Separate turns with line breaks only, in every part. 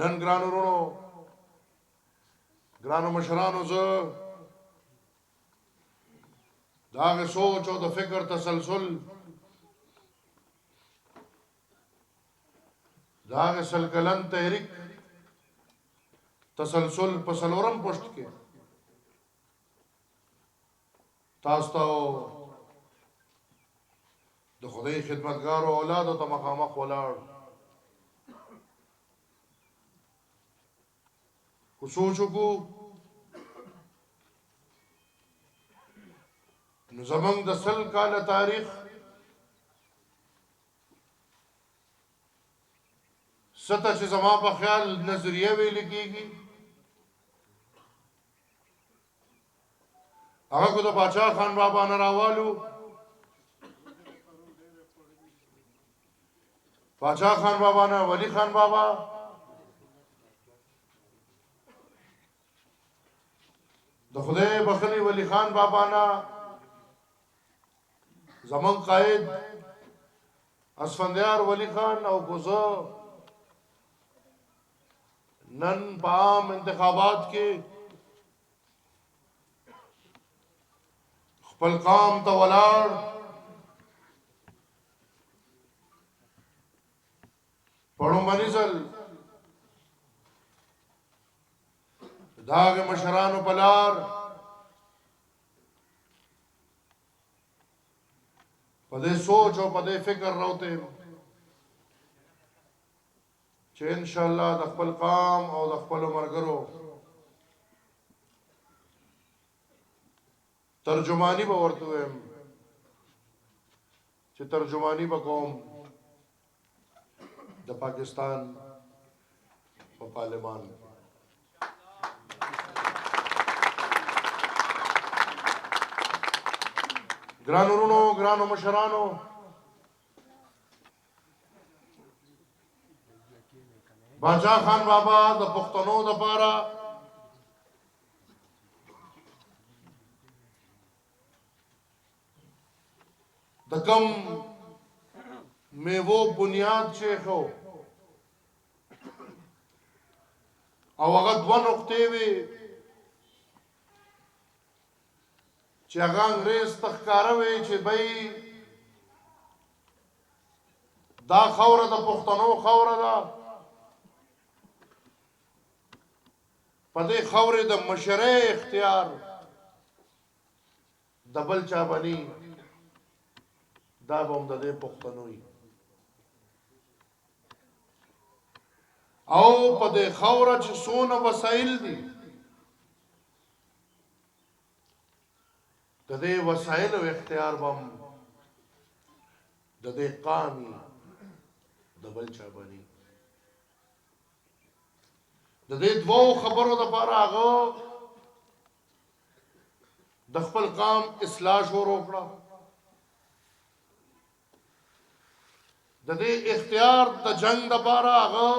نن ګرانو ورونو ګرانو مشرانو زه د هغې سوچ او د فکر تسلسل د هغې سل کلن تحریک تسلسل په څلورم پشت کې تاسو ته د خدای خدمتګارو اولادو ته مخامخ ولاړ خو سوچ وکړو نو زمونږ د سل کاله تاریخ سته چې زما په خیال نظریه ویل کېږي هغه کو د باچا خان بابا نه راوالو باچا خان بابا نه ولی خان بابا د خدای بخلی ولی خان بابا نه زمان قائد اسفندیار ولی خان او کوزه نن په عام انتخابات کې خپل قام ته ولاړ پړو منزل داغ مشرانو پلار پدې سوچ او پدې فکر راوته چې ان شاء الله د خپل قام او د خپل مرګرو ترجمانی به ورته ویم چې ترجمانی به کوم د پاکستان په پارلمان ګرانو ورونو ګرانو مشرانو باچا خان بابا د پښتنو د پاره د کم میوو بنیاد شیخ او هغه دوه نقطې وي چې هغه انګريز تخکاره وي چې بای دا خوره د پښتنو خوره ده په دې خوره د مشرع اختیار د بل چا بني دا بوم د دې پښتنوي او په دې خوره چې سونه وسایل دي د دې وسایل او اختیار بم د دې قامي د بل چا بني د دې دوه خبرو د پاره هغه د خپل قام اصلاح شروع کړه د دې اختیار د جنگ د پاره هغه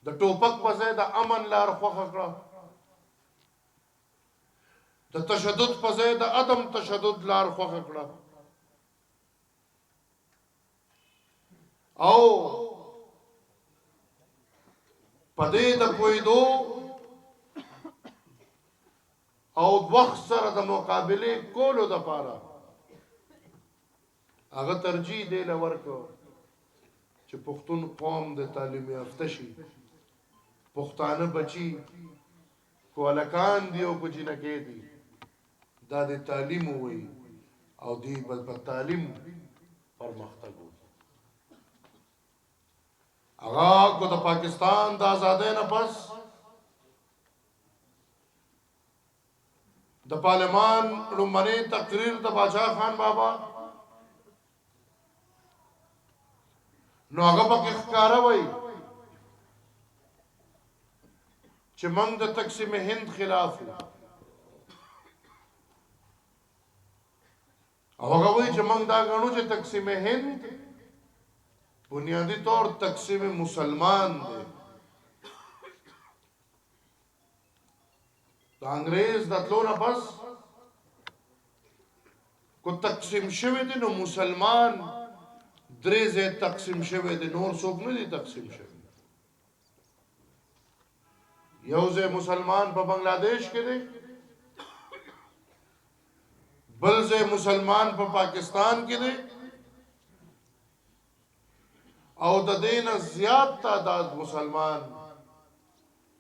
د ټوپک په ځای د امن لار خوخه کړه د تشدد په ځای د عدم تشدد لار خوخه کړه او پدې د پویدو او وخت سره د مقابله کولو د پاره هغه ترجیح دی لورکو چې پښتون قوم د تعلیم یافته شي پښتانه بچي کولکان دی او کوجنکې دي دا د تعلیم وي او دی بل په تعلیم پرمختګ وي هغه کو د پاکستان د آزادۍ نه پس د پارلمان لومړی تقریر د باچا خان بابا نو هغه پکې ښکارا وای چې موږ د تقسیم هند خلاف او هغه وای چې موږ دا غنو چې تقسیم هند بنیادی طور تقسیم مسلمان دی د انګريز د تلونه بس کو تقسیم شوی دی نو مسلمان درې ځای تقسیم شوی دی نور څوک نه دي تقسیم شوی یو ځای مسلمان په بنگلاديش کې دی بل ځای مسلمان په پاکستان کې دی او د دین زیات تعداد مسلمان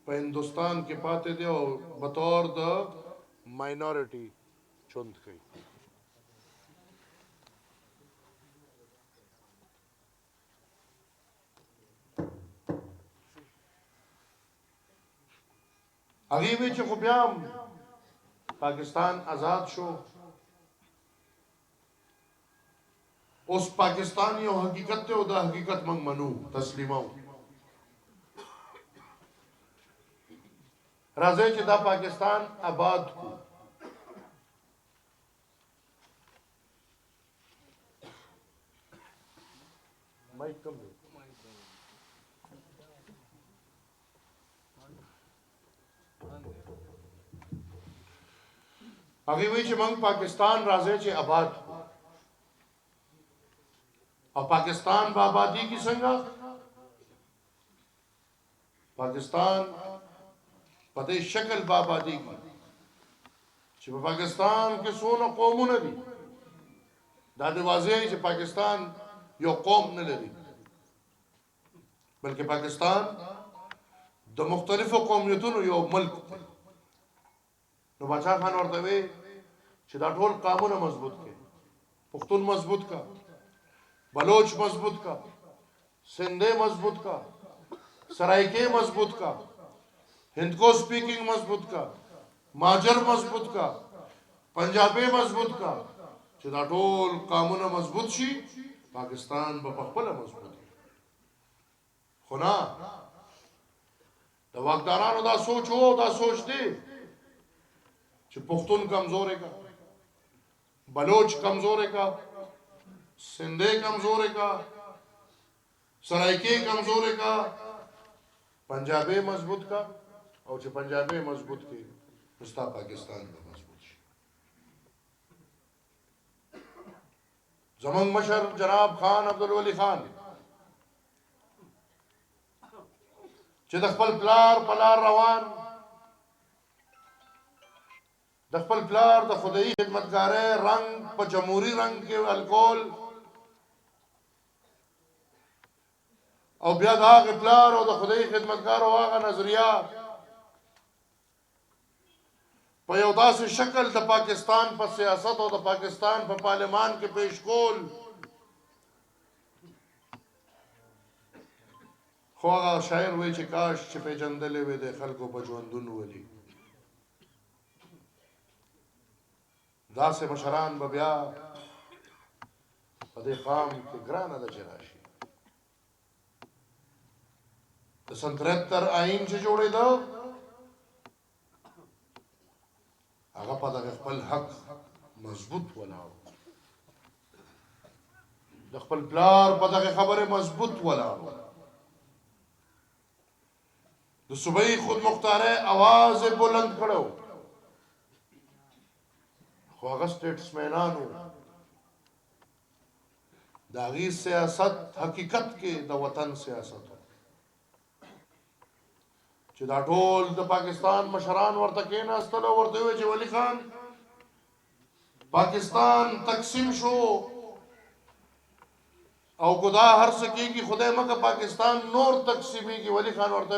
په هندوستان کې پاتې دي او بطور د ماینورټي چوند کوي هغه وی چې خو بیا پاکستان آزاد شو اوس پاکستان یو حقیقت ته او د حقیقت موږ منو تسلیمو راځي چې دا پاکستان آباد کو مایک کم دی هغه وی چې موږ پاکستان راځي چې آباد کو او پاکستان با آبادی کی څنګه پاکستان په دې شکل با آبادی کی چې په پاکستان کې څونه قومونه دي دا د واضح چې پاکستان یو قوم نه لري بلکې پاکستان د مختلفو قومیتونو یو ملک دی نو بادشاہ خان ورته وی چې دا ټول قانون مضبوط کړي پښتون مضبوط کا بلوچ مضبوط کا سندھے مضبوط کا سرائکے مضبوط کا ہندکو سپیکنگ مضبوط کا ماجر مضبوط کا پنجابی مضبوط کا چې دا ټول قانون مضبوط شي پاکستان په خپل مضبوط شي خو نه د واکدارانو دا سوچ وو دا سوچ دی چې پښتون کمزورې کا بلوچ کمزورې کا سندھے کمزورے کا سرائکے کمزورے کا پنجابی مضبوط کا او چې پنجابی مضبوط کی مستا پاکستان میں مضبوط شي زمان مشر جناب خان عبدالولی خان چې د خپل پلار پلار روان د خپل پلار د خدای خدمتګارۍ رنگ په جمهوریت رنگ کې الکول او بیا دا پلار او د خدای خدمتګار او هغه نظریه په یو داسې شکل د پاکستان په سیاست او د پاکستان په پارلمان کې پیش کول خو هغه شاعر وایي چې کاش چې پیژندلې وي د خلکو په ژوندون ولي داسې مشران به بیا په دې قام کې ګرانه ده چې راشي د سن 73 آئین چې جوړېده هغه په دغه خپل حق مضبوط ولاړ د خپل پلار په دغه خبره مضبوط ولاړ د صوبایي خود مختاره आवाज بلند کړو خو هغه سټیټسمنانو دا غي سیاست حقیقت کې د وطن سیاست چې دا ټول د پاکستان مشران ورته کېناستل ورته وی چې ولی خان پاکستان تقسیم شو او خدا هر سکی کی خدای مکه پاکستان نور تقسیمی کی ولی خان ورته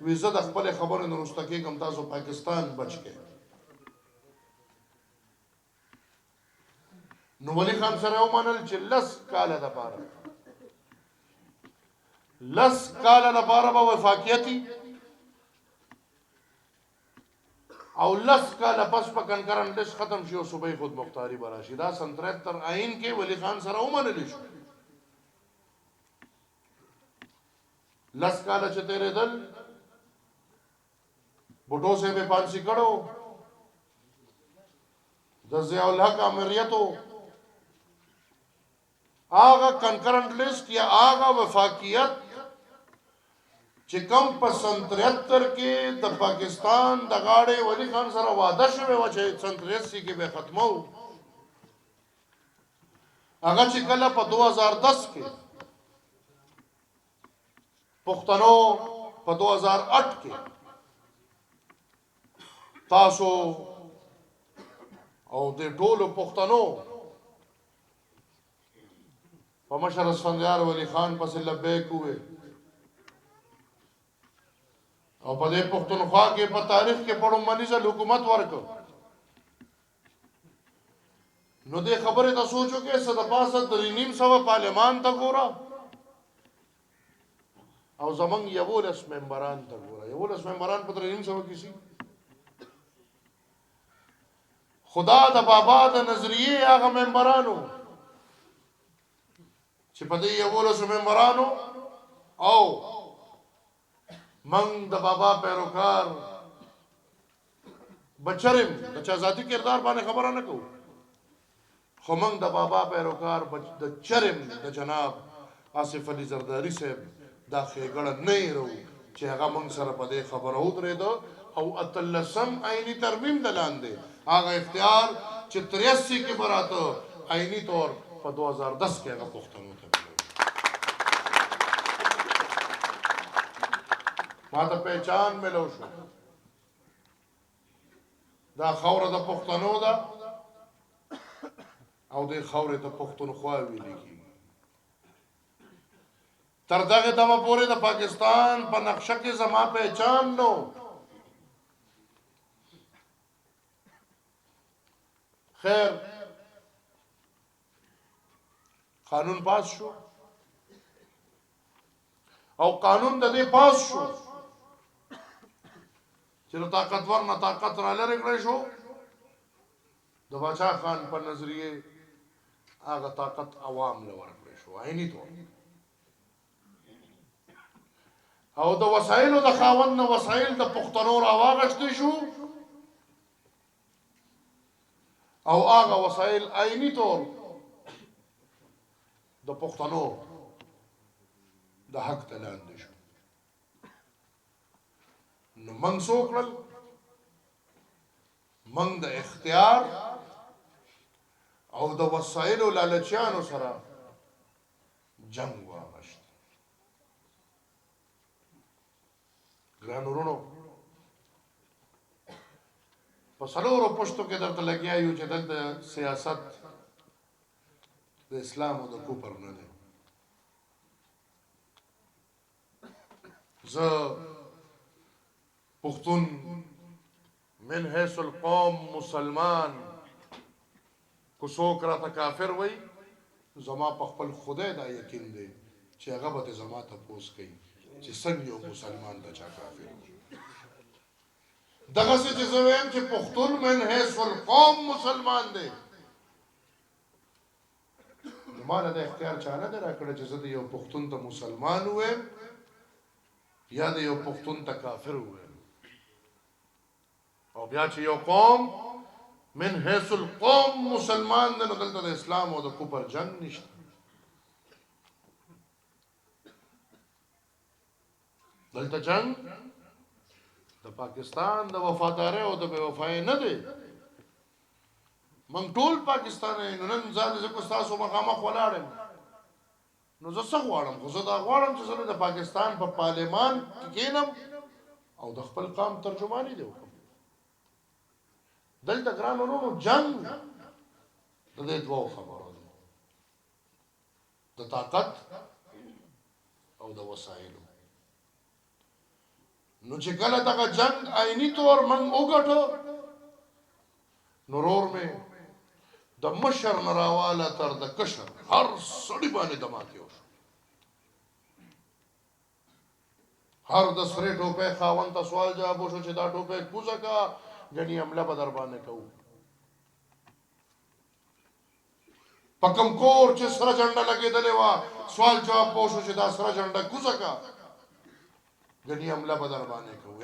وی زه د خپل خبرو نورسته کې کم تاسو پاکستان بچ کې نو ولی خان سره ومنل چې لس کاله د پاره به وفاقیتی او لس کاله پس په کنکرن لس ختم شي او صوبې خود مختاری براشي دا سن 73 آئین کې ولی خان سره ومنل شو لس کاله چې تیرې دل بوټو سے به پانسی کړو د ضیاء الحق امریتو آغا کنکرنٹ لسٹ یا آغا وفاقیت چې کم په سن 73 کې د پاکستان د غاړې ولی خان سره وعده شوه و چې سن 83 کې به ختمو هغه چې کله په 2010 کې پښتنو په 2008 کې تاسو او د ټولو پښتنو په مشر اسفندیار ولی خان پسې لبیک ہوئے او په دې پښتونخوا کې په تاریخ کې پړو منځل حکومت ورکو نو دې خبره ته سوچو کې صد پاسه د نیم سو پارلمان ته ګورا او زمنګ یولس ممبران ته ګورا یولس ممبران په نیم سو کې سي خدا د بابا د نظریه هغه ممبرانو چې په دې یولس ممبرانو او من د بابا پیروکار بچرم د چا ذاتی کردار باندې خبره نه کوو خو من د بابا پیروکار د چرم د جناب آصف علي زرداری صاحب دا ښېګړه نه یې چې هغه موږ سره په دې خبره ودرېده او اتلسم عیني ترمیم د لاندې هغه اختیار چې 83 کې براته عیني طور په 2010 کې هغه پښتنو ته ما ته پہچان ملو شو دا خوره د پښتنو ده او د خوره د پښتونخوا ویل کیږي تر دغه دمه پورې د پاکستان په نقشه کې زما پہچان نو خیر قانون پاس شو او قانون د دې پاس شو چې طاقتور نه طاقت را لري کړی شو د باچا خان په نظریه هغه طاقت عوام له ورکړی شو عیني طور او د وسایلو د خاوند نه وسایل د پښتنو راواغشتي شو او هغه وسایل عیني طور د پښتنو د حق ته لاندې شو نو موږ څوکړل موږ د اختیار او د وسایلو لالچیانو سره جنگ واغشت ګران ورونو په څلورو پښتو کې درته لګیا یو چې دلته سیاست د اسلام او د کوپر نه دی زه پختون من حیث القوم مسلمان کو څوک راته کافر وای زما په خپل خدای دا یقین دی چې هغه به زما ته پوس کوي چې څنګه یو مسلمان د چا کافر وي دغه څه چې زه وایم چې پختون من حیث القوم مسلمان دی مالا دا اختیار چانه دی راکړی چې زه د یو پختون ته مسلمان وایم یا د یو پختون ته کافر وایم او بیا چې یو قوم من حیث القوم مسلمان دی نو دلته د اسلام او د کفر جنگ نشته دلته جنگ د پاکستان د وفادارۍ او د بے وفایۍ نه دی من ټول پاکستان نو نن ځان زه کو تاسو مخامخ ولاړم نو زه څه غواړم خو زه دا غواړم چې زه د پاکستان په پارلمان کې کېنم او د خپل قوم ترجمانی دی وکړم دلته ګران ورونو جنگ د دې دوه خبرو د طاقت او د وسایلو نو چې کله دغه جنگ عیني طور من وګټو نورور میں د مشر نراواله تر د کشر هر سړی باندې دماکیو هر د سره ټوپه خاون ته سوال جواب وشو چې دا ټوپه کوزه کا غنی عمله به در باندې کوو پکم کور چې سره جنډه لګېدلې وا سوال جواب وشو چې دا سره جنډه کوزه کا غنی عمله به در باندې کوو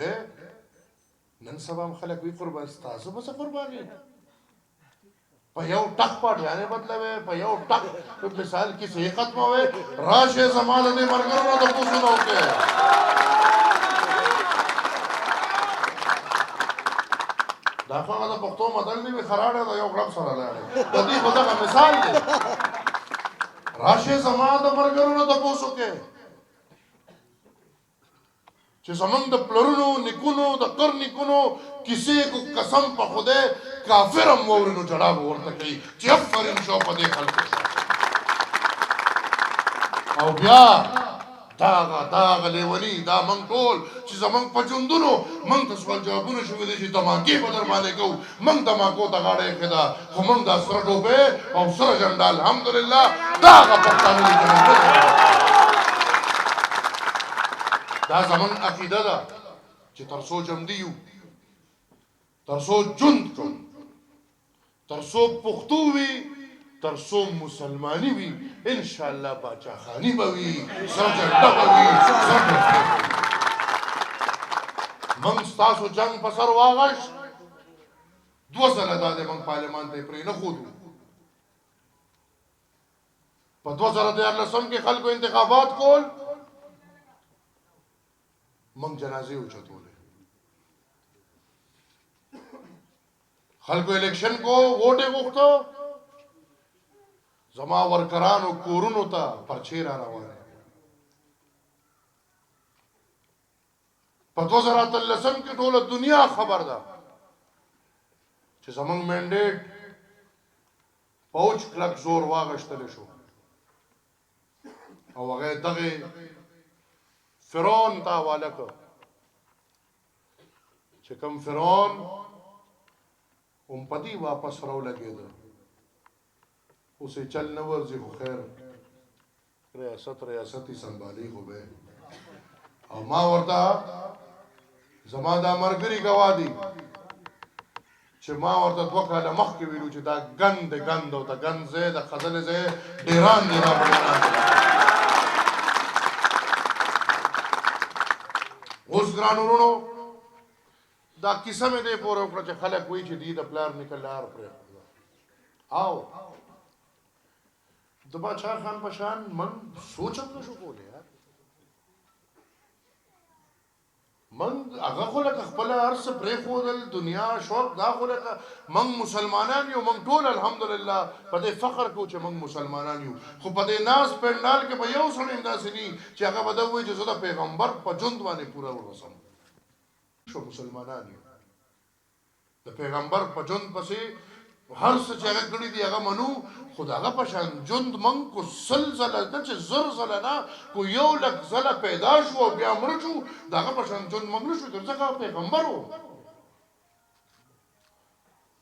نن سبا خلک وی قربان تاسو به قرباني په یو ټک پټ یانه بدلوي په یو ټک په مثال کې څه ختموي راشه زمانه دې مرګرو د پوسو نو کې دا خو دا پښتو مدل دی خراړه دا یو غلط سره لاړ د دې په دا مثال دی راشه زما د مرګرونو د پوسو کې چې زمونږ د پلرونو نیکونو د قرنیکونو کیسې کو قسم په خدای کافر هم ووري نو جړا به ورته کوي چې افرین شو په دې خلکو او بیا داغه لیوني دا موږ ټول چې زمونږ په ژوندونو موږ ته سوال جوابونه شوي دي چې دماکې به در باندې کوو موږ دماکو ته غاړه ایښې ده خو موږ دا سره ټوپې او سره جنډه الحمدلله داغه پښتانه دي دا زمون عقیده ده چې تر څو جمدي یو تر څو ژوند کوو تر څو پښتو وي تر څو مسلماني وي انشاءالله باچاخاني به وي سره جنډه به وي موږ ستاسو جنګ په سر واغشت 2 ځله دا دی موږ پارلمان ته یې پرې نه ښودو په 2014 کې خلکو انتخابات کول موږ جنازې اوچتولې خلکو الیکشن کو ووټ یې غوښتو زما ورکرانو کورونو ته پرچې را روانې په 2013 کې ټوله دنیا خبر ده چې زمونږ مینډیټ پوچ کلک زور واغشتلی شو او هغه دغه فرعون ته حواله کړ چې کوم فرعون هم پدی واپس راو لګېده اوس یې چل نه ورځي خو خیر ریاست یې سنبالي خو به او ما ورته زما دا ملګري ګواه دي چې ما ورته 2 کاله مخکې ویلو چې دا ګند او د ګند ځای د خزلې ځای ډیران دی دا اوس ګران ورونو دا کیسه مې دې پورې وکړه چې خلک وایي چې دی د پلار نیکه لار پرې او د باچا خان په شان من سوچ هم نشو کولی یار من هغه خو لکه خپل هر څه پرېښودل دنیا شوق دا خو لکه موږ مسلمانان یو موږ ټول الحمدلله په دې فخر کوو چې موږ مسلمانان یو خو په دې ناز پنډال کې به یو سړی همداسې ني چې هغه به دا ووایي چې زه د پیغمبر په ژوند باندې پوره ورسم شو مسلمانان یو د پیغمبر په ژوند پسې هر څه چې هغه کړي دي هغه منو خو د هغه په شان ژوند موږ کو 100 ځله نه چې 1000 ځله نه کو 100,000 ځله پیدا شو او بیا مړ شو د هغه په شان ژوند موږ نه شو ځکه پیغمبر و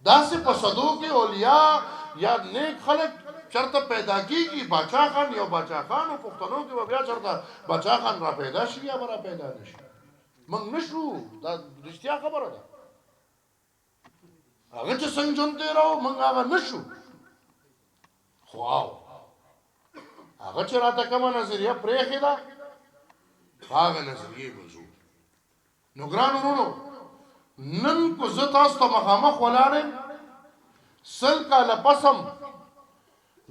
داسې په صدو کې اولیا یا نیک خلک چرته پیدا کیږي باچا خان یو باچا خان او پښتنو کې بیا چرته باچا خان را پیدا شي یا را پیدا نشي موږ نشو دا رښتیا خبره ده هغه چې څنګه ژوند تېراو موږ هغه نشو خو هغه چې راته کومه نظریه پرېښې ده هغه نظریې به ځو نو ګران ورونو نن کو زه تاسو ته مخامخ ولاړ یم 100 کاله پسم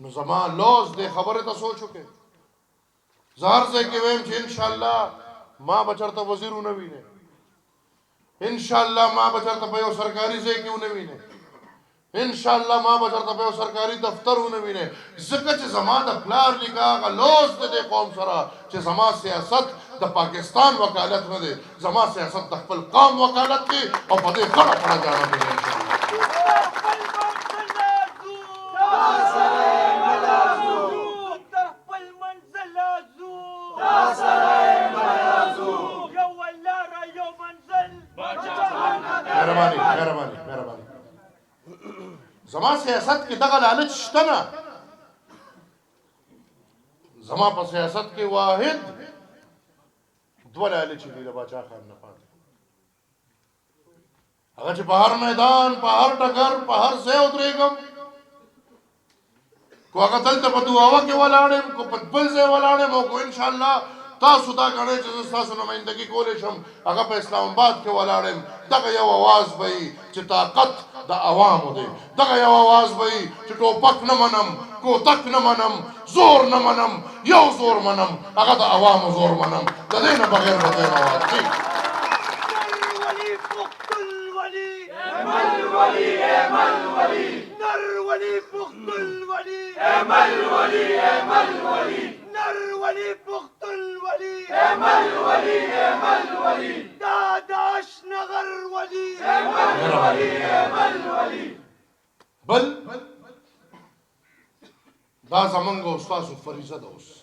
نو زما لوز دې خبرې ته سوچ وکړې زه هر ځای کې وایم چې انشاءالله ما به چېرته وزیر ونه وینې انشاءالله ما به چېرته په یو سرکاري ځای کې ونه وینې انشاءالله ما به چېرته په یو سرکاري دفتر ونه وینې ځکه چې زما د پلار لیکه هغه لوز د دې قوم سره چې زما سیاست د پاکستان وکالت نه دی زما سیاست د خپل قوم وکالت دی او په دې خړه پړه جاړه دی مهرباني زما سیاست کې دغه لالچ شته نه زما په سیاست کې واحد 2 لالچ دي د باچا خان نه پاتې هغه چې په هر میدان په هر ټکر په هر ځای ودرېږم کو هغه دلته په دعاوه کې ولاړم کو په بل ځای ولاړم او کو انشاءالله تاسو دا غړې چې تاسو نمائندګي کولې شم هغه په اسلام آباد کې ولاړم دغه یو आवाज به چې طاقت د عوامو دی دغه یو आवाज به چې ټوپک نه منم کوتک نه منم زور نه منم یو زور منم هغه د عوامو زور منم د دې نه بغیر به نه واځي
ولی نر ولی پختون ولی امل ولی امل ولی نر ولی پختون ولی امل ولی امل ولی داداش نغر ولی امل ولی امل ولی
بل دا زمونږ استاسو فریضه ده اوس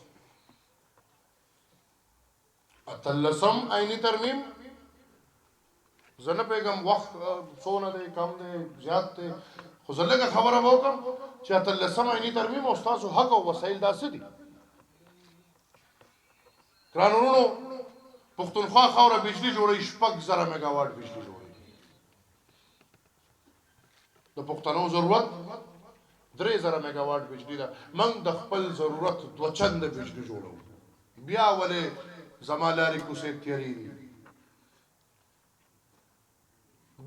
اتلسم عیني ترمیم زه نه پوهېږم وخت څونه دی کم دی زیات دی خو زه لږه خبره به وکړم چې اتلسم عیني ترمیم او ستاسو حق او وسایل دا څه دي ګرانو وروڼو پښتونخوا خاوره بجلي جوړوي 6,000 میګا واټ بجلي جوړوي د پښتنو ضرورت 3,000 میګا واټ بجلي ده موږ د خپل ضرورت 2 چنده بجلي جوړو بیا ولې زما لارې کوڅې تیارې دي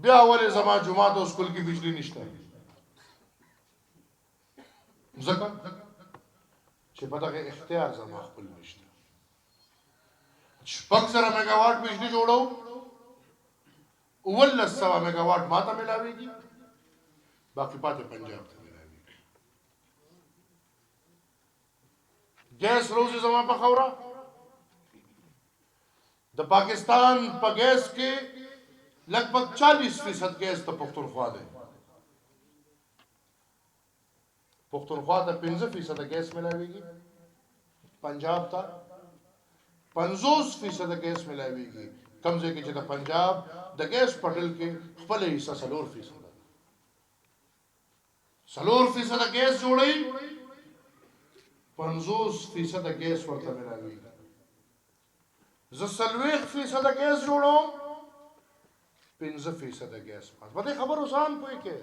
بیا ولې زما جومات او سکول کې بجلی نشته ځکه چې په دغه اختیار زما خپل نشته 6,000 میګا واټ بجلی جوړو 1,900 میګا واټ ماته ملاويږي باقي پاتې پنجاب ته ملاويږي ګیس روزي زما په خوره د پاکستان په ګیس کې لګبګ 40% ګیس ته پښتونخوا دی پښتونخوا ته 15% ګیس ملاويږي پنجاب ته 50% ګیس ملاويږي کم ځای کې چې د پنجاب د ګیس پټل کې خپل حصہ 4% 4% ګیس جوړي 50% ګیس ورته ملاويږي زه 40% ګیس جوړوم 15% ګیس پاس په خبرو ځان پوي کې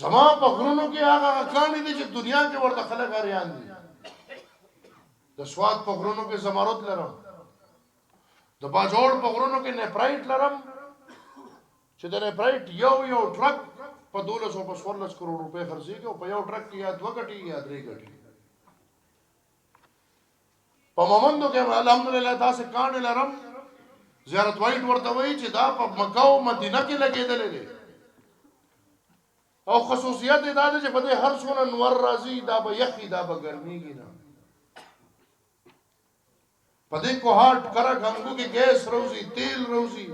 زما په غرونو کې هغه کانې دي چې دنیا کې ورته خلک اړیان دي د سواد په غرونو کې زمرد لرم د باجوړ په غرونو کې نیپرایټ لرم چې د نیپرایټ یو ټرک په 1214 کروڑ روپے خرڅيږي او په یو ټرک کې یا 2 غټي یا 3 غټي په مومندو کې الحمدلله تاسو کانې لرم زیارت وایټ ورته وایي چې دا په مکه او مدینه کې لګېدلې دي او خصوصیت دا ده چې په دې هر څونه نور راځي دا به یخي دا به ګرميږي نه په دې کوهاټ کرا غنګو کې ګیس روزي تیل روزي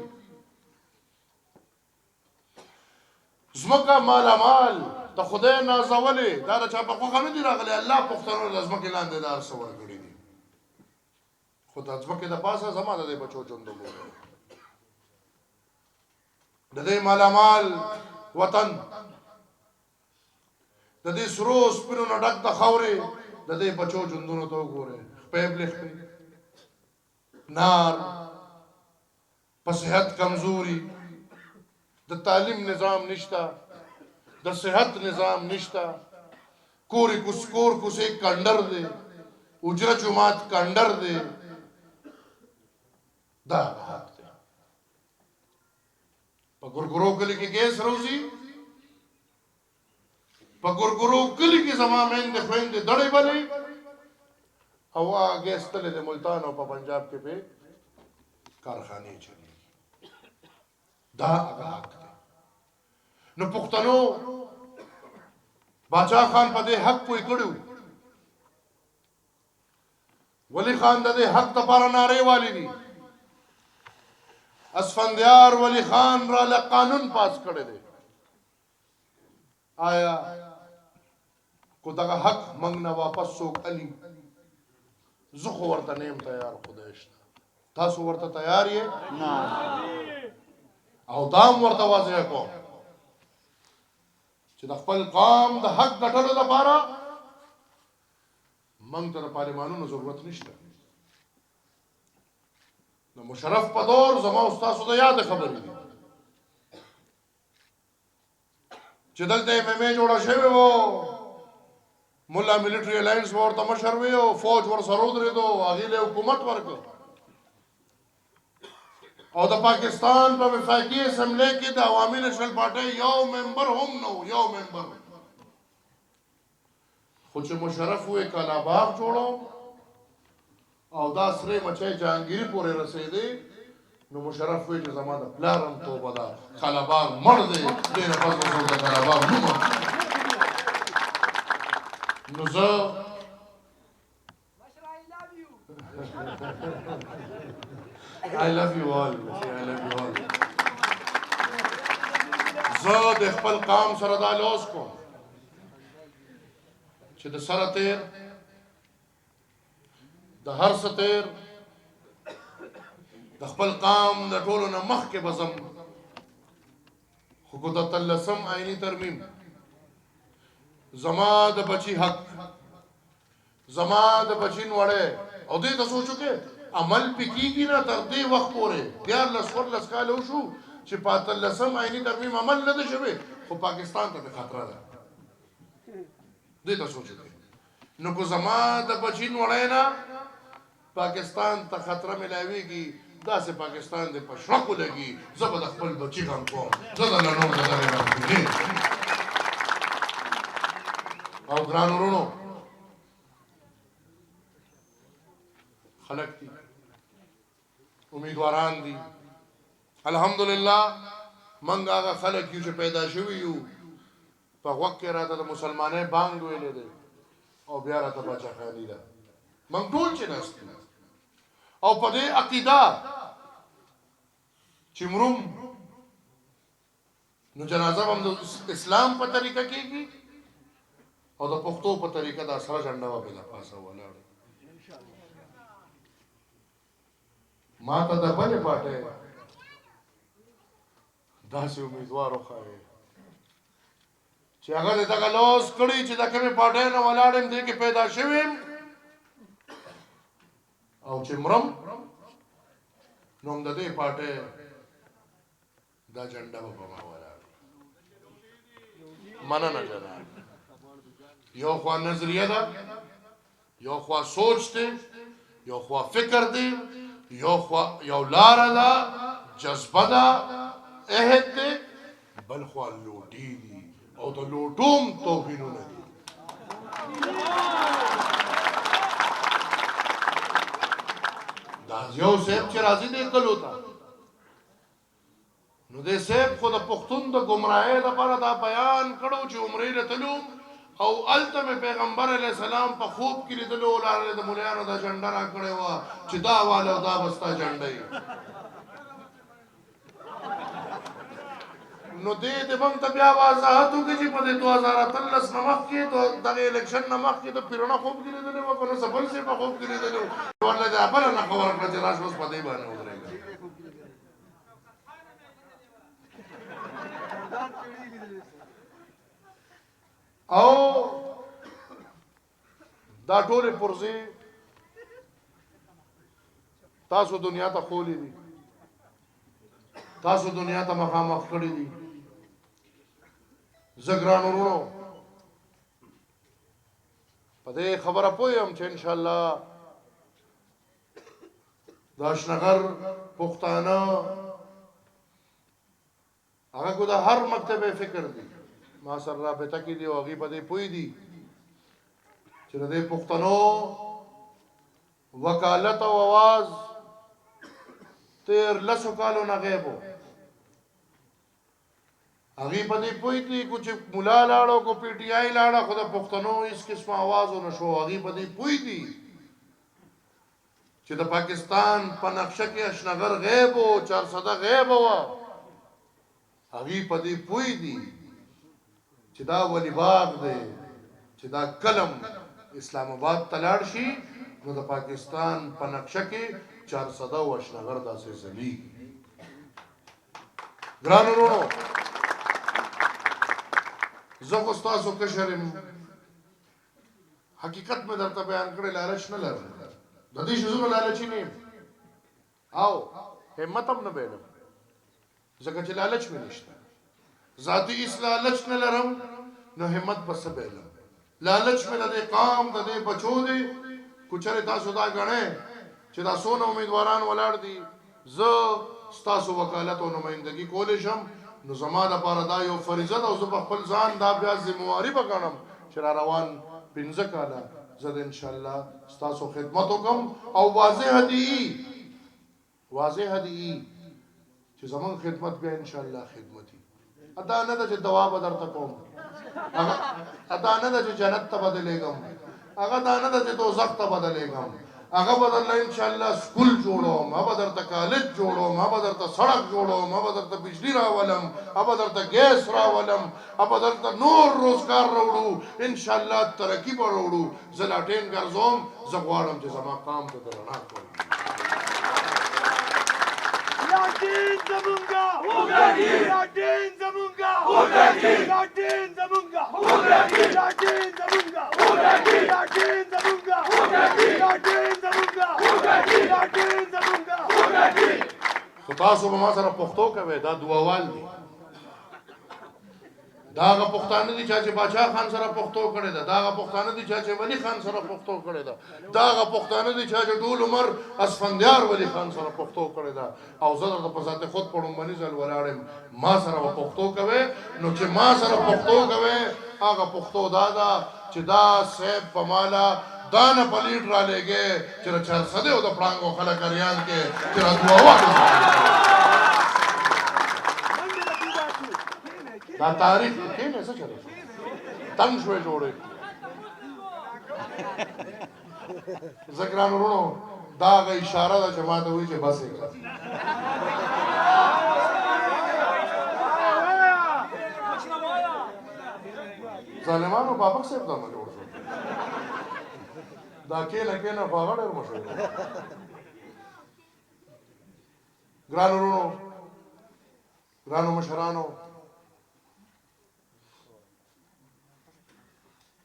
زمکه مال ته خدای نازولې دا چا په خوخه نه دی راغلي الله پښتنو د زمکه لاندې دار سوال کړی دي خدای زمکه د پاسه زماده د بچو چوندو د دې مال وطن د دې سروس پرو نه ډک د خوري د دې بچو چوندونو ته وګوره خپل نار په صحت کمزوري د تعلیم نظام نشتا د صحت نظام نشتا کور کوسه کندر دے اجرا جماعت کندر دے دا حق دے په ګورګورو کلی کې ګیس روزي په ګورګورو کلی کې زما مېند خويند دړې بلې او ګیس تل د ملتان او په پنجاب کې به کارخانه چلی دا حق دے نو پښتنو باچا خان په دې حق کوئی کړو ولی خان د دې حق لپاره ناره والی دي اسفندیار ولی خان را له قانون پاس کړی دی آیا کو دغه حق موږ نه واپس سوق علي زه خو ورته نیم تیار خدای شته تاسو ورته تیار یې نه او دام ورته واضح کوم چې د خپل قوم د حق ګټلو لپاره موږ ته د پارلمانونو ضرورت نشته نو مشرف په دور زما استاد د یاد خبرې دي چې دلته MMA جوړه شوی وو مولا ملټری الاینس ورته مشر وی او فوج ور سره درېدو هغه له حکومت ورکو او د پاکستان په وفاقي اسمبلی کې د عوامي نېشنل پارټي یو ممبر هم نو یو ممبر خو چې مشرف وې کلاباغ جوړو او دا سره مچې جهانگیری پورې رسېدې نو مشرف وی چې زما د پلارم توبه ده قلباغ مړ دی دې نه پس به څوک د قلباغ نوم نو زه I love you all. I love you all. زه د خپل قام سره دا لوس کوم چې د سره تیر د هر څه تیر د خپل قام د ټولو نه مخکې به ځم خو که د اتلسم آئیني ترمیم زما د بچي حق زما د بچي نوړی او دې ته سوچو کې عمل پې کېږي نه تر دې وخت پورې 14 کاله وشو چې په اتلسم آئیني ترمیم عمل نه دی شوی خو پاکستان ته د خطره ده دې ته سوچو کې نو که زما د بچي نوړی نه پاکستان ته خطره ملاویږي داسې پاکستان دې په شړکو لګي زه به د خپل بچي غم کوم زه د نور د دغې غم کوم او ګران ورونو خلق دي امیدواران دي الحمدلله منګ هغه خلک یو چې پیدا شوي یو په غوږ کې راته د مسلمانۍ بانګ ویلی دی او بیا راته باچاخاني ده منګ ټول چې ناست او په دې عقیده چې مروم نو جنازه هم د اسلام په طریقه کېږي او د پښتو په طریقه دا سره جنډه به د پاسه ولاړه ما ته د بلې پاټۍ داسې امیدوار وښایې چې هغه دې دغه لوس کړي چې د کومې پاټۍ نه ولاړ یم دې کې پیدا شوی یم او چې مرم نو هم د دې پاټۍ دا جنډه به په ما ولاړ مننه جناب یو خوا نظریه ده یو خوا سوچ دی یو خوا فکر دی یو خوا یو لاره ده جذبه ده عهد دی بل خوا لوټي دي او د لوټوم توهینونه دي دا یو صاحب چې راځي دی کلو ته نو دې صاحب خو د پښتون د ګمراهۍ لپاره دا بیان کړو چې عمرې له تلو او الته مې پیغمبر علیه السلام په خوب کې لیدلو ولاره د مليانو دا جنډه را کړې وه چې دا واله او دا بستا جنډه نو دې موږ ته بیا وضاحت وکړي چې په دې 2013 نه مخکې دغه الیکشن نه مخکې د پیرونه خوب کې لیدلی وه که نه څه بل شی په خوب کې لیدلي وو ورله دا بله نښه ورکړه چې راشه اوس په دې باندې ودرېږه او دا ټولې پرزې تاسو دنیا ته خولی دي تاسو دنیا ته مخامخ کړي دي زه ګران ورونو په دې خبره پوه یم چې انشاءالله د اشنغر پښتانه هغه کو د هر مکتبه فکر دي ما سره رابطه کې دي او هغې په دې پوه دي چې د دې پښتنو وکالت او اواز 13 کالو نه غیب و هغې په دې پوه دي کو چې ملا لاړو کو پی ټی آی لاړه خو د پښتنو هېڅ قسمه اواز ونه شو هغې په دې پوه دي چې د پاکستان په نقشه کې اشنغر غیب و 400 غیب وه هغې په دې پوه دي چې دا ولی باغ دی چې دا کلم اسلام آباد ته لاړ شي نو د پاکستان په نقشه کې 400 او اشنغر داسې ځلیږي ګرانو وروڼو زه خو ستاسو کشر یم حقیقت مې درته بیان کړی لالچ نه لرم د دې شیزونو لالچي نه یم او همت هم نه بیلم ځکه چې لالچ مې نشته ذاتي هیڅ لالچ نه لرم نو همت به څه بیلم لالچ مې د دې قام د دې بچو دی کو چېرې تاسو دا ګڼئ چې دا څونه امیدواران ولاړ دي زه ستاسو وکالت او نمایندګي کولی شم نو زما دپاره دا یو فریضه ده او زه په خپل ځان دا بیا ذمواري به ګڼم چې را روان 15 کاله زه د انشاءالله ستاسو خدمت وکړم او واضح دي چې زمون خدمت بیا ان شاء الله خدمتي ادا نه د دوا به درته کوم ادا نه د جنت ته بدلېږم هغه دا نه د دوزخ ته بدلېږم هغه بدل ان شاء الله سکول جوړوم هغه درته کالج جوړوم هغه درته سړک جوړوم هغه درته بجلی راولم هغه درته ګیس راولم هغه درته نور روزګار راوړو ان شاء الله ترقی به راوړو زه لاټین ګرځوم زه غواړم چې زما کام ته درنه کړم
لاټین زمونږه وګړي لاټین زمونږه وګړي لاټین زمونږه وګړي لاټین زمونږه وګړي لاټین زمونږه وګړي لاټین زمونږه وګړي لاټین زمونږه وګړي
خو تاسو به ما سره پښتو کوئ دا دعاوال دي دا هغه پښتانه دي چې باچا خان سره پښتو کړی ده دا هغه پښتانه دي چې ولی خان سره پښتو کړی ده دا هغه پښتانه دي چې ټول عمر اسفندیار ولی خان سره پښتو کړی ده او زه درته په ذات خود پړم باندې ځل ولاړم ما سره پښتو کوي نو چې ما سره پښتو کوي هغه پښتو دا چې دا صاحب په مالا دانه پلیټ را لګي چې چر سده او د پړانګو خلک اریان کې چې دعا وکړي دا تاریخ کې نه څه چلو تم شوي جوړې ذکران ورونو دا غي اشاره ده چې ما ته وی چې بس ظالمانو بابک صاحب دا نه جوړ شو دا کې نه باغړ مشهور ګران ورونو ګرانو مشرانو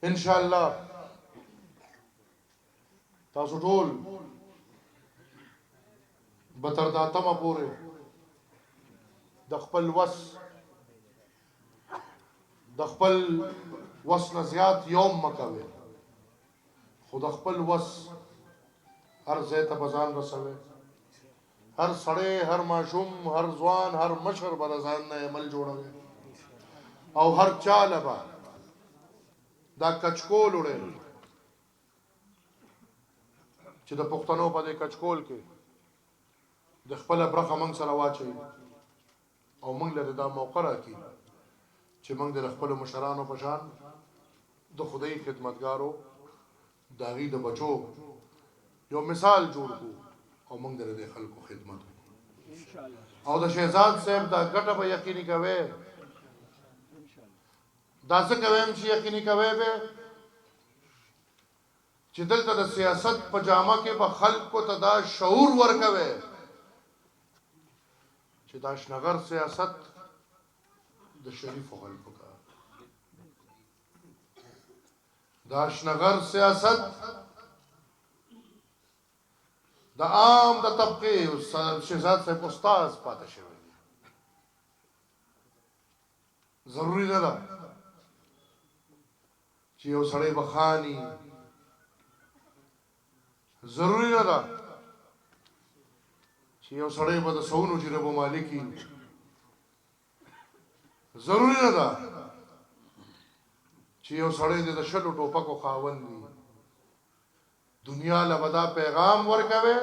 ان شاء الله تاسو ټول بتر دا تمه پورې د خپل وس نه زیات یوم مکوي خو د خپل وس هر ځای ته بزان رسوي هر سړی هر ماشوم هر ځوان هر مشر به ځان نه عمل جوړوي او هر چا لبا دا کچکول وړي چې د پښتنو په دې کچکول کې د خپل برخه موږ سره واچي او موږ له دا موقع راکې چې موږ د خپل مشرانو په شان د خدای خدمتګارو داغي د بچو یو مثال جوړ کو او موږ د خلکو خدمت ان شاء الله او د شهزاد صاحب دا ګټه به یقیني کوي دا څنګه ویم چې یقیني کوي به چې دلته د سیاست په جامه کې به خلکو ته دا شعور ورکوي چې دا شنغر سیاست د شریفو خلکو کا دا شنغر سیاست د عام د طبقه شهزاد صاحب استاد پاتې شوی ضروری نه ده چې یو سړی بخانی ضروری نه ده چې یو سړی به د سونو جربو مالکی ضروری نه ده چې یو سړی د شلو ټوپکو خاوند وي دنیا له ودا پیغام ورکوي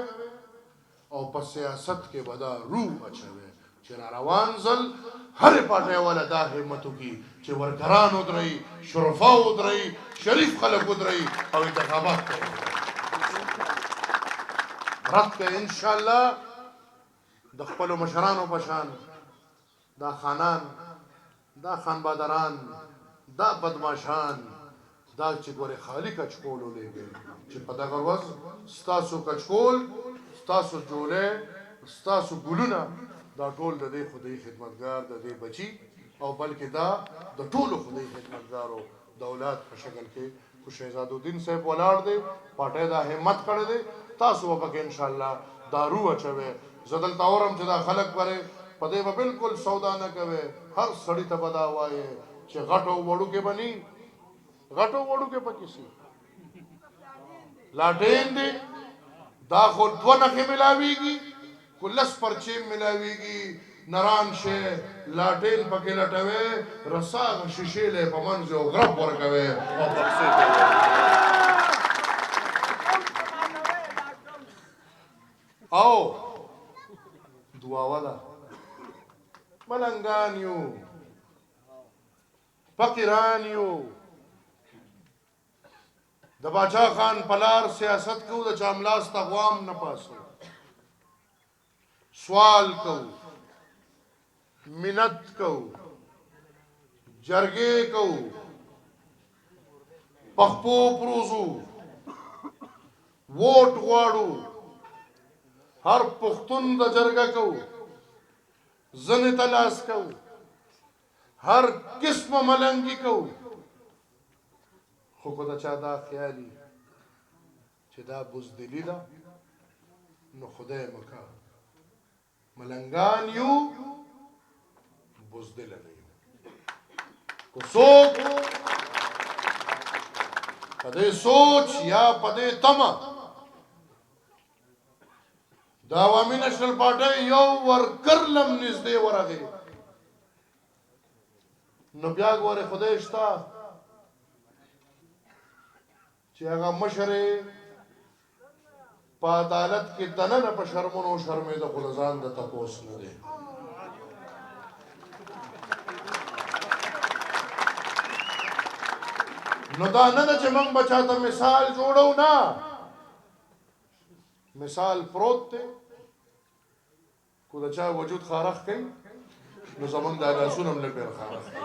او په سیاست کې ودا روح اچوي چې روان ځل هر پټه ولا دا همتو کی چې ورکران ودري شرفا ودري شریف خلک ودري او انتخابات کوي رات کې ان شاء الله د خپل مشرانو په شان دا خانان دا خان بادران دا بدمعشان دا چې ګوره خالق کچکول ولېږي چې په دغه ورځ ستاسو کچکول ستاسو جوړه ستاسو ګلونه دا ټول د دې خدای خدمتګار د دې بچي او بلکې دا د ټولو خدای خدمتګارو د اولاد په شکل کې خو شهزاد الدین صاحب ولاړ دی پټه دا همت کړی دی تاسو به ان شاء الله دارو اچوي زدل تاورم چې دا خلک پره په دې به بالکل سودا نه کوي هر سړی ته بدا وایي چې غټو وړو کې بني غټو وړو کې پکې سي لاټین دی دا خو دونه کې ملاويږي کلس پرچې ملاويږي نران شه لاټین پکې لټوي رسا شیشې له پمنځ او غرب ورکوي او پکې او دعا والا ملنګان یو فقیران یو د باچا خان پلار سیاست کو د چاملاس تغوام نه پاسو سوال کو منت کو جرګې کو پخپو پروزو ووټ غواړو هر پښتون د جرګه کو زنې تلاس کو هر قسم ملنګي کو خو کو دا چا دا خیالي چې دا بزدلی ده نو خدای مکا ملنګان یو بزدل نه یو کو څوک پدې سوچ یا پدې تمه دا عوامي نېشنل پارټي یو ورکر لم نږدې ورغی نو بیا ګوره خدای شته چې هغه مشرې په عدالت کې دننه په شرمونو شرمېده خو د ځان د تپوس نه دی نو دا نه ده چې موږ به چاته مثال جوړو نه مثال پروت دی کو د چا وجود خارخ کوي نو زمونږ دا لاسونه هم لږ ډېر خارخ کوي